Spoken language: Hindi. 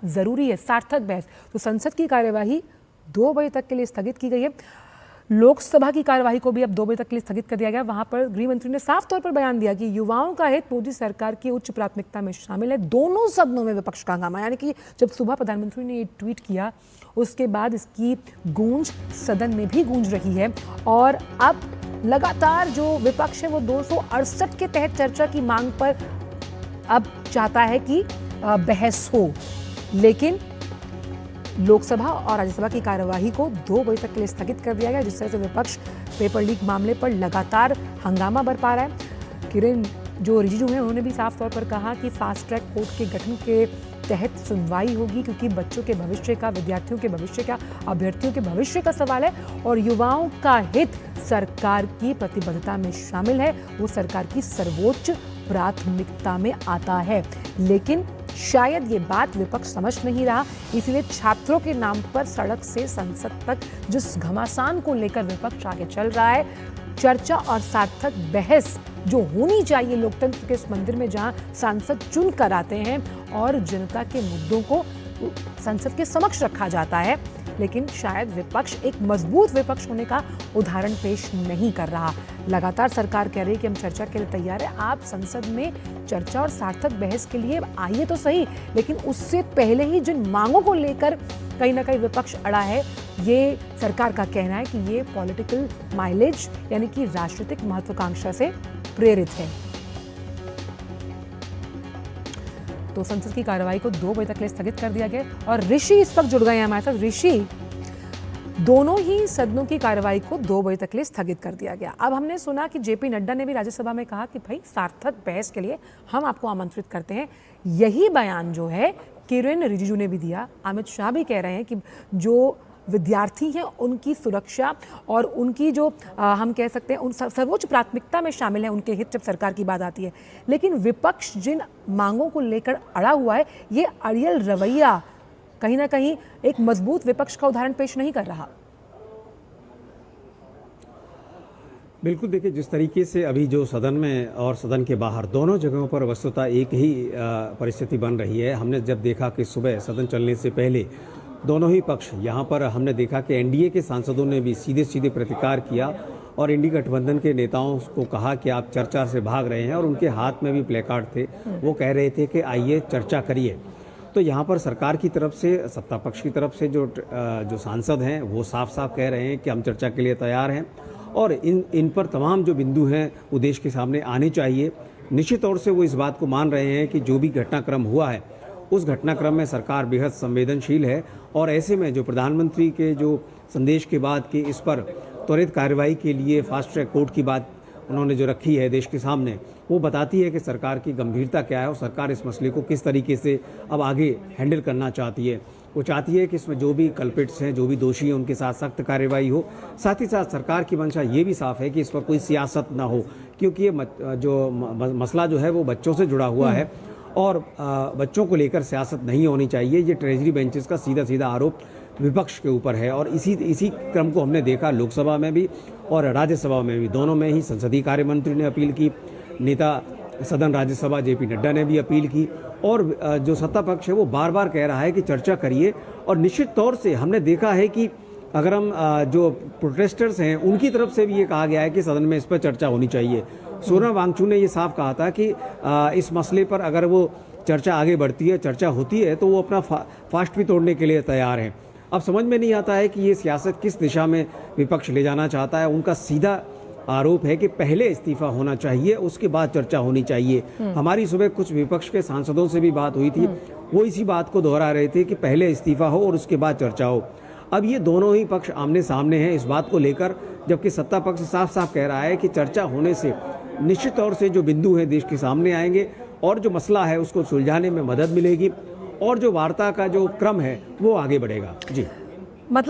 जरूरी है, सार्थक बहस। तो संसद की कार्यवाही 2 बजे तक के लिए स्थगित की गई है। लोकसभा की कार्यवाही को भी अब 2 बजे तक के लिए स्थगित कर दिया गया। वहां पर गृह मंत्री ने साफ तौर पर बयान दिया कि युवाओं का हित मोदी सरकार की उच्च प्राथमिकता में शामिल है। दोनों सदनों में विपक्ष का हंगामा, यानी कि जब सुबह प्रधानमंत्री ने ये ट्वीट किया उसके बाद इसकी गूंज सदन में भी गूंज रही है। और अब लगातार जो विपक्ष है वो 268 के तहत चर्चा की मांग पर अब चाहता है कि बहस हो, लेकिन लोकसभा और राज्यसभा की कार्यवाही को 2 बजे तक के लिए स्थगित कर दिया गया, जिस तरह से विपक्ष पेपर लीक मामले पर लगातार हंगामा बरपा रहा है। किरेन जो रिजिजू हैं उन्होंने भी साफ तौर पर कहा कि फास्ट ट्रैक कोर्ट के गठन के तहत सुनवाई होगी, क्योंकि बच्चों के भविष्य का, विद्यार्थियों के भविष्य का, अभ्यर्थियों के भविष्य का सवाल है और युवाओं का हित सरकार की प्रतिबद्धता में शामिल है, वो सरकार की सर्वोच्च प्राथमिकता में आता है। लेकिन शायद ये बात विपक्ष समझ नहीं रहा, इसलिए छात्रों के नाम पर सड़क से संसद तक जिस घमासान को लेकर विपक्ष आगे चल रहा है, चर्चा और सार्थक बहस जो होनी चाहिए लोकतंत्र के इस मंदिर में जहां सांसद चुन कर आते हैं और जनता के मुद्दों को संसद के समक्ष रखा जाता है, लेकिन शायद विपक्ष एक मजबूत विपक्ष होने का उदाहरण पेश नहीं कर रहा। लगातार सरकार कह रही है कि हम चर्चा के लिए तैयार है। आप संसद में चर्चा और सार्थक बहस के लिए आइए तो सही, लेकिन उससे पहले ही जिन मांगों को लेकर कहीं ना कहीं विपक्ष अड़ा है, ये सरकार का कहना है कि ये पॉलिटिकल माइलेज यानी कि राजनीतिक महत्वाकांक्षा से प्रेरित है। तो संसद की कार्रवाई को 2 बजे तक के लिए स्थगित कर दिया गया और ऋषि इस वक्त जुड़ गए हैं हमारे साथ। ऋषि, दोनों ही सदनों की कार्रवाई को 2 बजे तक के लिए स्थगित कर दिया गया। अब हमने सुना कि जेपी नड्डा ने भी राज्यसभा में कहा कि भाई सार्थक बहस के लिए हम आपको आमंत्रित करते हैं। यही बयान जो है किरेन रिजिजू ने भी दिया। अमित शाह भी कह रहे हैं कि जो विद्यार्थी हैं उनकी सुरक्षा और उनकी जो हम कह सकते हैं उन सर्वोच्च प्राथमिकता में शामिल है, उनके हित जब सरकार की बात आती है। लेकिन विपक्ष जिन मांगों को लेकर अड़ा हुआ है, ये अड़ियल रवैया कहीं ना कहीं एक मजबूत विपक्ष का उदाहरण पेश नहीं कर रहा। बिल्कुल, देखिए जिस तरीके से अभी जो सदन में और सदन के बाहर दोनों जगहों पर वस्तुतः एक ही परिस्थिति बन रही है। हमने जब देखा कि सुबह सदन चलने से पहले दोनों ही पक्ष, यहाँ पर हमने देखा कि एनडीए के सांसदों ने भी सीधे सीधे प्रतिकार किया और इंडी गठबंधन के नेताओं को कहा कि आप चर्चा से भाग रहे हैं, और उनके हाथ में भी प्लेकार्ड थे, वो कह रहे थे कि आइए चर्चा करिए। तो यहाँ पर सरकार की तरफ से, सत्ता पक्ष की तरफ से जो सांसद हैं वो साफ साफ कह रहे हैं कि हम चर्चा के लिए तैयार हैं और इन पर तमाम जो बिंदु हैं वो देश के सामने आने चाहिए। निश्चित तौर से वो इस बात को मान रहे हैं कि जो भी घटनाक्रम हुआ है उस घटनाक्रम में सरकार बेहद संवेदनशील है और ऐसे में जो प्रधानमंत्री के जो संदेश के बाद कि इस पर त्वरित कार्रवाई के लिए फास्ट ट्रैक कोर्ट की बात उन्होंने जो रखी है देश के सामने, वो बताती है कि सरकार की गंभीरता क्या है और सरकार इस मसले को किस तरीके से अब आगे हैंडल करना चाहती है। वो चाहती है कि इसमें जो भी कल्पिट्स हैं, जो भी दोषी हैं, उनके साथ सख्त कार्रवाई हो। साथ ही साथ सरकार की मंशा ये भी साफ है कि इस पर कोई सियासत ना हो, क्योंकि ये जो मसला जो है वो बच्चों से जुड़ा हुआ है और बच्चों को लेकर सियासत नहीं होनी चाहिए। ये ट्रेजरी बेंचेस का सीधा सीधा आरोप विपक्ष के ऊपर है और इसी क्रम को हमने देखा लोकसभा में भी और राज्यसभा में भी। दोनों में ही संसदीय कार्य मंत्री ने अपील की, नेता सदन राज्यसभा जेपी नड्डा ने भी अपील की और जो सत्ता पक्ष है वो बार बार कह रहा है कि चर्चा करिए। और निश्चित तौर से हमने देखा है कि अगर हम जो प्रोटेस्टर्स हैं उनकी तरफ से भी ये कहा गया है कि सदन में इस पर चर्चा होनी चाहिए। सोनम वांगचुक ने ये साफ कहा था कि इस मसले पर अगर वो चर्चा आगे बढ़ती है, चर्चा होती है, तो वो अपना फास्ट भी तोड़ने के लिए तैयार हैं। अब समझ में नहीं आता है कि ये सियासत किस दिशा में विपक्ष ले जाना चाहता है। उनका सीधा आरोप है कि पहले इस्तीफा होना चाहिए, उसके बाद चर्चा होनी चाहिए। हमारी सुबह कुछ विपक्ष के सांसदों से भी बात हुई थी, वो इसी बात को दोहरा रहे थे कि पहले इस्तीफा हो और उसके बाद चर्चा हो। अब ये दोनों ही पक्ष आमने सामने हैं इस बात को लेकर, जबकि सत्ता पक्ष साफ साफ कह रहा है कि चर्चा होने से निश्चित तौर से जो बिंदु हैं देश के सामने आएंगे और जो मसला है उसको सुलझाने में मदद मिलेगी और जो वार्ता का जो क्रम है वो आगे बढ़ेगा। जी।